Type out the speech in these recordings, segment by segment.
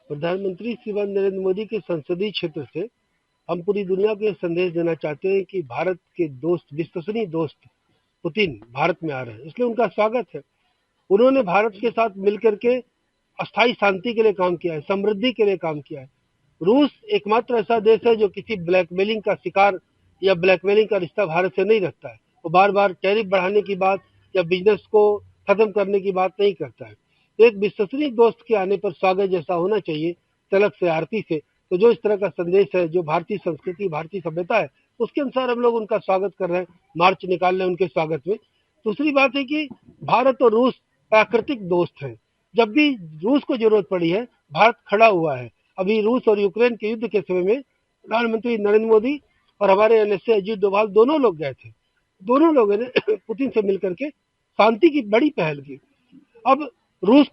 प्रधानमंत्री श्रीमान नरेंद्र मोदी के संसदीय क्षेत्र से हम पूरी दुनिया को यह संदेश देना चाहते हैं कि भारत के दोस्त, विश्वसनीय दोस्त पुतिन भारत में आ रहे हैं, इसलिए उनका स्वागत है। उन्होंने भारत के साथ मिलकर के अस्थायी शांति के लिए काम किया है, समृद्धि के लिए काम किया है। रूस एकमात्र ऐसा देश है जो किसी ब्लैकमेलिंग का शिकार या ब्लैकमेलिंग का रिश्ता भारत से नहीं रखता है। वो बार बार टैरिफ बढ़ाने की बात या बिजनेस को खत्म करने की बात नहीं करता है। तो एक विश्वसनीय दोस्त के आने पर स्वागत जैसा होना चाहिए, तलक से आरती से। तो जो इस तरह का संदेश है, जो भारतीय संस्कृति, भारतीय सभ्यता है, उसके अनुसार हम लोग उनका स्वागत कर रहे हैं, मार्च निकाल रहे हैं उनके स्वागत में। दूसरी बात है कि भारत और रूस प्राकृतिक दोस्त हैं। जब भी रूस को जरूरत पड़ी है, भारत खड़ा हुआ है। अभी रूस और यूक्रेन के युद्ध के समय में प्रधानमंत्री नरेंद्र मोदी और हमारे एनएसए अजीत डोभाल दोनों लोग गए थे। दोनों लोगों ने पुतिन से मिलकर के शांति की बड़ी पहल की। अब रूस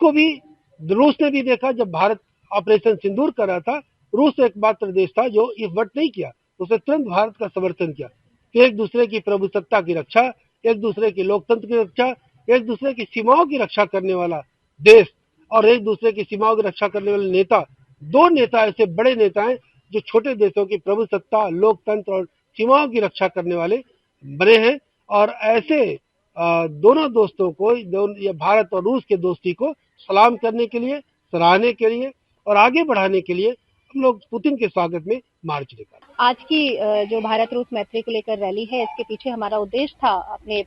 ने भी देखा, जब भारत ऑपरेशन सिंदूर कर रहा था, रूस एकमात्र देश था जो इस वक्त नहीं किया, उसने तुरंत भारत का समर्थन किया। तो एक दूसरे की प्रभुसत्ता की रक्षा, एक दूसरे की लोकतंत्र की रक्षा, एक दूसरे की सीमाओं की रक्षा करने वाला देश और एक दूसरे की सीमाओं की रक्षा करने वाले नेता, दो नेता ऐसे बड़े नेता हैं जो छोटे देशों की प्रभुसत्ता, लोकतंत्र और सीमाओं की रक्षा करने वाले बने हैं। और ऐसे दोनों दोस्तों को, भारत और रूस के दोस्ती को सलाम करने के लिए, सराहने के लिए और आगे बढ़ाने के लिए हम लोग पुतिन के स्वागत में मार्च निकाले। आज की जो भारत रूस मैत्री को लेकर रैली है, इसके पीछे हमारा उद्देश्य था अपने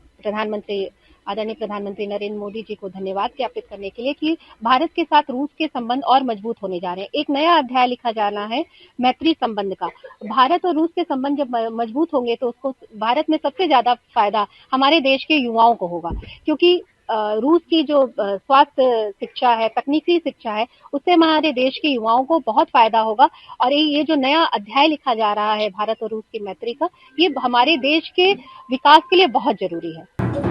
आदरणीय प्रधानमंत्री नरेंद्र मोदी जी को धन्यवाद ज्ञापित करने के लिए कि भारत के साथ रूस के संबंध और मजबूत होने जा रहे हैं। एक नया अध्याय लिखा जाना है मैत्री संबंध का। भारत और रूस के संबंध जब मजबूत होंगे तो उसको भारत में सबसे ज्यादा फायदा हमारे देश के युवाओं को होगा, क्योंकि रूस की जो स्वास्थ्य शिक्षा है, तकनीकी शिक्षा है, उससे हमारे देश के युवाओं को बहुत फायदा होगा। और ये जो नया अध्याय लिखा जा रहा है भारत और रूस की मैत्री का, ये हमारे देश के विकास के लिए बहुत जरूरी है।